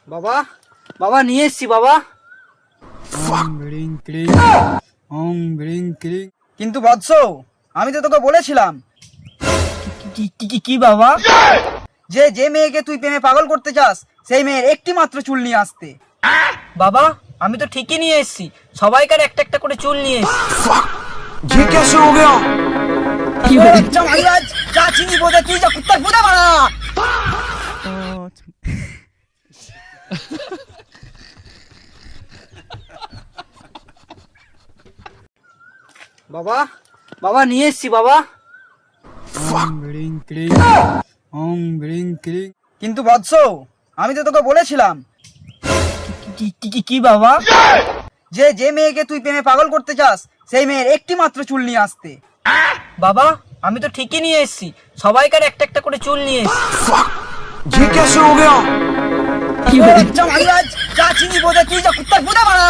বাবা বাবা নিয়ে এসছি বাবা। কিন্তু বৎস, আমি তো তোকে বলেছিলাম কি বাবা, যে মেয়েকে তুই প্রেমে পাগল করতে চাস সেই মেয়ের একটি মাত্র চুল নিয়ে আসতে। বাবা আমি তো ঠিকই নিয়ে এসেছি, সবাইকার একটা একটা করে চুল নিয়ে এসেছি। ये कैसे हो गया? তুই যা কুত্তার ফুটা মারা। বাবা বাবা নিয়ে এসছি বাবা। কিন্তু বৎস, আমি তো তোকে বলেছিলাম কি বাবা, যে মেয়েকে তুই প্রেমে পাগল করতে চাস সেই মেয়ের একটি মাত্র চুল নিয়ে আসতে। বাবা আমি তো ঠিকই নিয়ে এসেছি, সবাইকার একটা একটা করে চুল নিয়ে এসেছি। ये कैसे हो गया? তুই যা কুত্তার ফুটা মারা।